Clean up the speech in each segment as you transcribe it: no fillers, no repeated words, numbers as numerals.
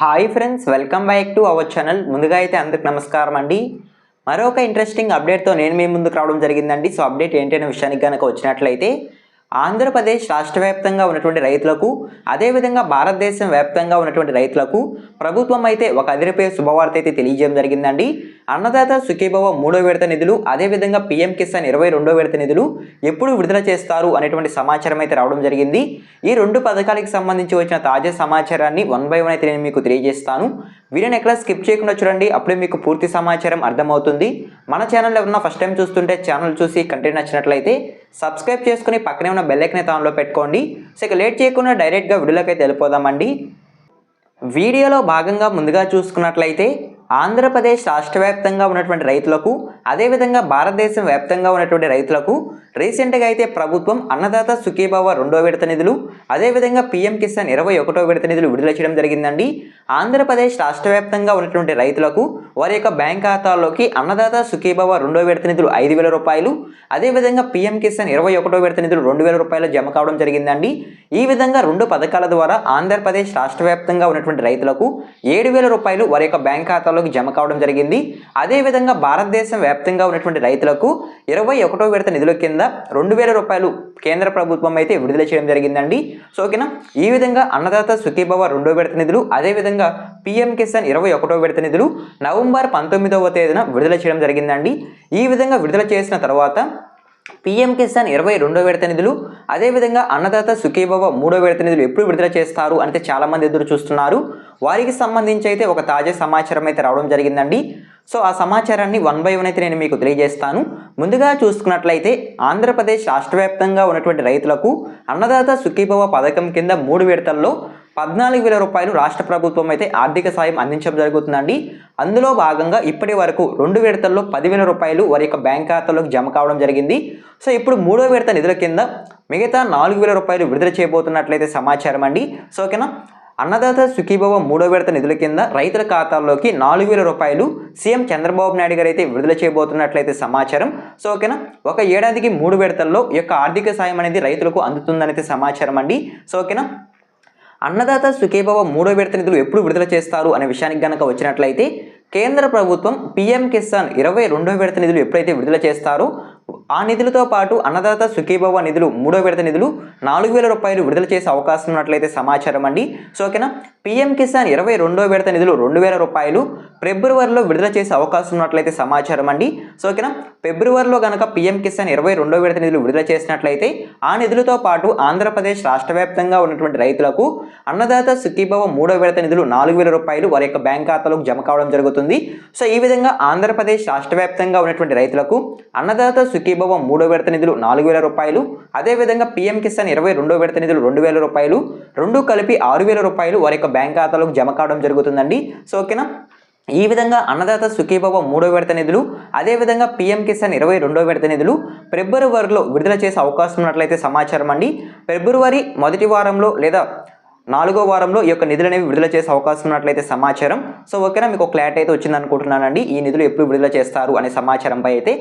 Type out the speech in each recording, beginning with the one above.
Hi friends, welcome back to our channel. ముందుగా అయితే అందరికి నమస్కారం అండి. మరొక ఇంట్రెస్టింగ్ అప్డేట్తో నేను మీ ముందుకు రావడం జరిగిందండి. సో అప్డేట్ ఏంటి అనే విషయానికి కనుక వచ్చినట్లయితే, ఆంధ్రప్రదేశ్ రాష్ట్ర వ్యాప్తంగా ఉన్నటువంటి రైతులకు, అదేవిధంగా భారతదేశం వ్యాప్తంగా ఉన్నటువంటి రైతులకు ప్రభుత్వం అయితే ఒక అదిరిపోయే శుభవార్త అయితే తెలియజేయడం జరిగిందండి. అన్నదాత సుఖీభవ 3వ విడత నిధులు, అదేవిధంగా పీఎం కిసాన్ 22వ విడత నిధులు ఎప్పుడు విడుదల చేస్తారు అనేటువంటి సమాచారం అయితే రావడం జరిగింది. ఈ రెండు పథకాలకు సంబంధించి వచ్చిన తాజా సమాచారాన్ని వన్ బై వన్ అయితే నేను మీకు తెలియజేస్తాను. వీడియోని ఎక్కడ స్కిప్ చేయకుండా చూడండి, అప్పుడే మీకు పూర్తి సమాచారం అర్థమవుతుంది. మన ఛానల్ ఎవరన్నా ఫస్ట్ టైం చూస్తుంటే ఛానల్ చూసి కంటెంట్ నచ్చినట్లయితే సబ్స్క్రైబ్ చేసుకుని పక్కనే ఉన్న బెల్ ఐకాన్ ఆన్లో పెట్టుకోండి. సో ఇక లేట్ చేయకుండా డైరెక్ట్గా వీడియోలోకి అయితే వెళ్ళిపోదామండి. వీడియోలో భాగంగా ముందుగా చూసుకున్నట్లయితే, ఆంధ్రప్రదేశ్ రాష్ట్ర వ్యాప్తంగా ఉన్నటువంటి రైతులకు, అదేవిధంగా భారతదేశం వ్యాప్తంగా ఉన్నటువంటి రైతులకు రీసెంట్గా అయితే ప్రభుత్వం అన్నదాత సుఖీభవ 2వ విడత నిధులు, అదేవిధంగా పీఎం కిసాన్ 21వ విడత నిధులు విడుదల చేయడం జరిగిందండి. ఆంధ్రప్రదేశ్ రాష్ట్ర వ్యాప్తంగా ఉన్నటువంటి రైతులకు వారి యొక్క బ్యాంక్ ఖాతాల్లోకి అన్నదాత సుఖీభవ 2వ విడత నిధులు 5,000 రూపాయలు, అదేవిధంగా పీఎం కిసాన్ 21వ విడత నిధులు 2,000 రూపాయలు జమ కావడం జరిగిందండి. ఈ విధంగా రెండు పథకాల ద్వారా ఆంధ్రప్రదేశ్ రాష్ట్ర వ్యాప్తంగా ఉన్నటువంటి రైతులకు 7,000 రూపాయలు వారి యొక్క బ్యాంక్ ఖాతాలోకి జమ కావడం జరిగింది. అదేవిధంగా భారతదేశం వ్యాప్తంగా ఉన్నటువంటి రైతులకు 21వ విడత నిధుల కింద 2,000 రూపాయలు కేంద్ర ప్రభుత్వం అయితే విడుదల చేయడం జరిగిందండి. సో ఓకేనా, ఈ విధంగా అన్నదాత సుఖీభవ 2వ విడత నిధులు, అదేవిధంగా పీఎం కిసాన్ 21వ విడత నిధులు నవంబర్ 19వ తేదీన విడుదల చేయడం జరిగిందండి. ఈ విధంగా విడుదల చేసిన తర్వాత పీఎం కిసాన్ 22వ విడత నిధులు, అదేవిధంగా అన్నదాత సుఖీభవ 3వ విడత నిధులు ఎప్పుడు విడుదల చేస్తారు అంటే చాలామంది ఎదురు చూస్తున్నారు. వారికి సంబంధించి అయితే ఒక తాజా సమాచారం అయితే రావడం జరిగిందండి. సో ఆ సమాచారాన్ని వన్ బై వన్ అయితే నేను మీకు తెలియజేస్తాను. ముందుగా చూసుకున్నట్లయితే, ఆంధ్రప్రదేశ్ రాష్ట్ర వ్యాప్తంగా ఉన్నటువంటి రైతులకు అన్నదాత సుఖీభవ పథకం కింద 3 విడతల్లో 14,000 రూపాయలు రాష్ట్ర ప్రభుత్వం అయితే ఆర్థిక సాయం అందించడం జరుగుతుందండి. అందులో భాగంగా ఇప్పటి వరకు 2 విడతల్లో 10,000 రూపాయలు వారి యొక్క బ్యాంక్ ఖాతాలోకి జమ కావడం జరిగింది. సో ఇప్పుడు 3వ విడత నిధుల కింద మిగతా 4,000 రూపాయలు విడుదల చేయబోతున్నట్లయితే సమాచారం అండి. సో ఓకేనా, అన్నదాత సుఖీభవ 3వ విడత నిధుల కింద రైతుల ఖాతాల్లోకి 4,000 రూపాయలు సీఎం చంద్రబాబు నాయుడు గారు అయితే విడుదల చేయబోతున్నట్లయితే సమాచారం. సో ఓకేనా, ఒక ఏడాదికి 3 విడతల్లో ఈ యొక్క ఆర్థిక సాయం అనేది రైతులకు అందుతుందనైతే సమాచారం అండి. సో ఓకేనా, అన్నదాత సుఖీభవ 3వ విడత నిధులు ఎప్పుడు విడుదల చేస్తారు అనే విషయానికి గనక వచ్చినట్లయితే, కేంద్ర ప్రభుత్వం పీఎం కిసాన్ 22వ విడత నిధులు ఎప్పుడైతే విడుదల చేస్తారో ఆ నిధులతో పాటు అన్నదాత సుఖీభవ నిధులు 3వ విడత నిధులు 4,000 రూపాయలు విడుదల చేసే అవకాశం ఉన్నట్లయితే సమాచారం అండి. సో ఓకేనా, పీఎం కిసాన్ 22వ విడత నిధులు 2,000 రూపాయలు ఫిబ్రవరిలో విడుదల చేసే అవకాశం ఉన్నట్లయితే సమాచారం అండి. సో ఓకేనా, ఫిబ్రవరిలో కనుక పీఎం కిసాన్ 22వ విడత నిధులు విడుదల చేసినట్లయితే ఆ నిధులతో పాటు ఆంధ్రప్రదేశ్ రాష్ట్ర వ్యాప్తంగా ఉన్నటువంటి రైతులకు అన్నదాత సుఖీభవ 3వ విడత నిధులు 4,000 రూపాయలు వారి యొక్క బ్యాంక్ ఖాతాలోకి జమ కావడం జరుగుతుంది. సో ఈ విధంగా ఆంధ్రప్రదేశ్ రాష్ట్ర వ్యాప్తంగా ఉన్నటువంటి రైతులకు అన్నదాత సుఖీభవ 3వ విడత నిధులు 4,000 రూపాయలు, అదేవిధంగా పీఎం కిసాన్ 22వ విడత నిధులు 2,000 రూపాయలు, రెండు కలిపి 6,000 రూపాయలు వారి యొక్క బ్యాంక్ ఖాతాలోకి జమ కావడం జరుగుతుందండి. సో ఓకేనా, ఈ విధంగా అన్నదాత సుఖీభవ 3వ విడత నిధులు, అదేవిధంగా పీఎం కిసాన్ 22వ విడత నిధులు ఫిబ్రవరిలో విడుదల చేసే అవకాశం ఉన్నట్లయితే సమాచారం అండి. ఫిబ్రవరి మొదటి వారంలో లేదా 4వ వారంలో ఈ యొక్క నిధులు అనేవి విడుదల చేసే అవకాశం ఉన్నట్లయితే సమాచారం. సో ఓకేనా, మీకు క్లారిటీ అయితే వచ్చింది అనుకుంటున్నానండి ఈ నిధులు ఎప్పుడు విడుదల చేస్తారు అనే సమాచారంపై అయితే.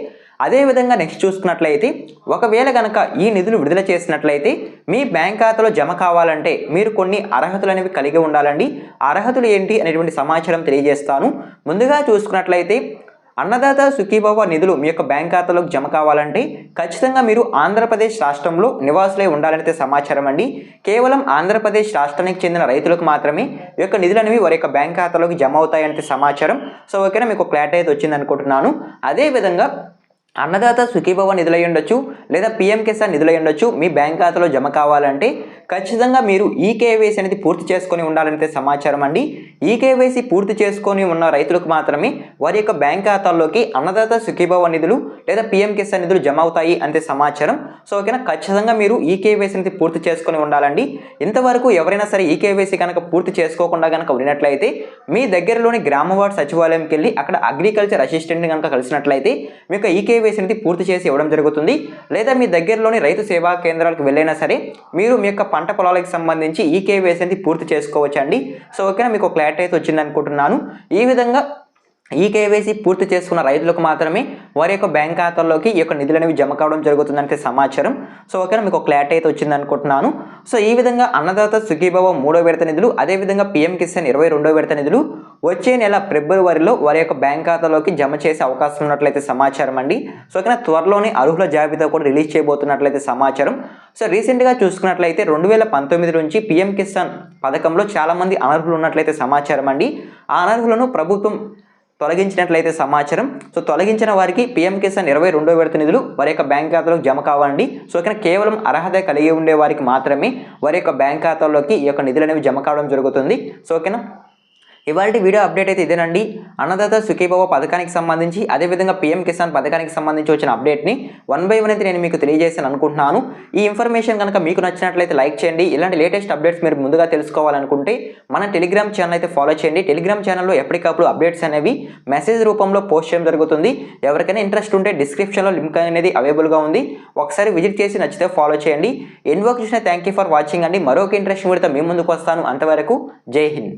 అదేవిధంగా నెక్స్ట్ చూసుకున్నట్లయితే, ఒకవేళ కనుక ఈ నిధులు విడుదల చేసినట్లయితే మీ బ్యాంక్ ఖాతాలో జమ కావాలంటే మీరు కొన్ని అర్హతలు అనేవి కలిగి ఉండాలండి. అర్హతలు ఏంటి అనేటువంటి సమాచారం తెలియజేస్తాను. ముందుగా చూసుకున్నట్లయితే, అన్నదాత సుఖీభవ నిధులు మీ యొక్క బ్యాంక్ ఖాతాలోకి జమ కావాలంటే ఖచ్చితంగా మీరు ఆంధ్రప్రదేశ్ రాష్ట్రంలో నివాసులై ఉండాలనేది సమాచారం అండి. కేవలం ఆంధ్రప్రదేశ్ రాష్ట్రానికి చెందిన రైతులకు మాత్రమే ఈ యొక్క నిధులు అనేవి వారి యొక్క బ్యాంక్ ఖాతాలోకి జమ అవుతాయంటే సమాచారం. సో ఓకేనా, మీకు క్లారిటీ అయితే వచ్చింది అనుకుంటున్నాను. అదేవిధంగా అన్నదాత సుఖీభవ నిధులై ఉండొచ్చు లేదా పీఎం కిసాన్ నిధులై ఉండొచ్చు మీ బ్యాంక్ ఖాతాలో జమ కావాలంటే ఖచ్చితంగా మీరు ఈకేవైసీ అనేది పూర్తి చేసుకొని ఉండాలనేది సమాచారం అండి. ఈకేవైసీ పూర్తి చేసుకొని ఉన్న రైతులకు మాత్రమే వారి యొక్క బ్యాంక్ ఖాతాల్లోకి అన్నదాత సుఖీభవ నిధులు లేదా పీఎం కిసాన్ నిధులు జమ అవుతాయి అంతే సమాచారం. సో ఓకేనా, ఖచ్చితంగా మీరు ఈకేవైసీ అనేది పూర్తి చేసుకొని ఉండాలండి. ఇంతవరకు ఎవరైనా సరే ఈకేవైసీ కనుక పూర్తి చేసుకోకుండా కనుక ఉన్నట్లయితే మీ దగ్గరలోని గ్రామ వార్డు సచివాలయంకి వెళ్ళి అక్కడ అగ్రికల్చర్ అసిస్టెంట్ని కనుక కలిసినట్లయితే మీకు ఈకేవైసీ అనేది పూర్తి చేసి ఇవ్వడం జరుగుతుంది. లేదా మీ దగ్గరలోని రైతు సేవా కేంద్రాలకు వెళ్ళైనా సరే మీరు మీ యొక్క పంట పొలాలకు సంబంధించి ఈకేవైసీ అనేది పూర్తి చేసుకోవచ్చు అండి. సో ఓకేనా, మీకు క్లారిటీ అయితే వచ్చింది అనుకుంటున్నాను. ఈ విధంగా ఈ కేవైసీ పూర్తి చేసుకున్న రైతులకు మాత్రమే వారి యొక్క బ్యాంక్ ఖాతాల్లోకి ఈ యొక్క నిధులు అనేవి జమ కావడం జరుగుతుందంటే సమాచారం. సో ఓకేనా, మీకు క్లారిటీ అయితే వచ్చింది అనుకుంటున్నాను. సో ఈ విధంగా అన్నదాత సుఖీభవ 3వ విడత నిధులు, అదేవిధంగా పీఎం కిసాన్ 22వ విడత నిధులు వచ్చే నెల ఫిబ్రవరిలో వారి యొక్క బ్యాంక్ ఖాతాలోకి జమ చేసే అవకాశం ఉన్నట్లయితే సమాచారం అండి. సో ఓకేనా, త్వరలోనే అర్హుల జాబితా కూడా రిలీజ్ చేయబోతున్నట్లయితే సమాచారం. సో రీసెంట్గా చూసుకున్నట్లయితే 2019 నుంచి పీఎం కిసాన్ పథకంలో చాలామంది అనర్హులు ఉన్నట్లయితే సమాచారం అండి. ఆ అనర్హులను ప్రభుత్వం తొలగించినట్లయితే సమాచారం. సో తొలగించిన వారికి పీఎం కిసాన్ 22వ విడత నిధులు వారి యొక్క బ్యాంక్ ఖాతాలోకి జమ కావాలండి. సో ఇక్కడ కేవలం అర్హత కలిగి ఉండే వారికి మాత్రమే వారి యొక్క బ్యాంక్ ఖాతాల్లోకి ఈ యొక్క నిధులు అనేవి జమ కావడం జరుగుతుంది. సో ఓకేనా, ఇవాళ వీడియో అప్డేట్ అయితే ఇదేనండి. అన్నదాత సుఖీభవ పథకానికి సంబంధించి, అదేవిధంగా పీఎం కిసాన్ పథకానికి సంబంధించి వచ్చిన అప్డేట్ని 1 by 1 అయితే నేను మీకు తెలియజేసాను అనుకుంటున్నాను. ఈ ఇన్ఫర్మేషన్ కనుక మీకు నచ్చినట్లయితే లైక్ చేయండి. ఇలాంటి లేటెస్ట్ అప్డేట్స్ మీరు ముందుగా తెలుసుకోవాలనుకుంటే మన టెలిగ్రామ్ ఛానల్ అయితే ఫాలో చేయండి. టెలిగ్రామ్ ఛానల్లో ఎప్పటికప్పుడు అప్డేట్స్ అనేవి మెసేజ్ రూపంలో పోస్ట్ చేయడం జరుగుతుంది. ఎవరికైనా ఇంట్రెస్ట్ ఉంటే డిస్క్రిప్షన్లో లింక్ అనేది అవైలబుల్గా ఉంది, ఒకసారి విజిట్ చేసి నచ్చితే ఫాలో చేయండి. ఎన్వోక్ చూసిన థ్యాంక్ యూ ఫర్ వాచింగ్ అండి. మరొక ఇంట్రెస్టింగ్ వీడియోతో మీ ముందుకు వస్తాను. అంతవరకు జై హింద్.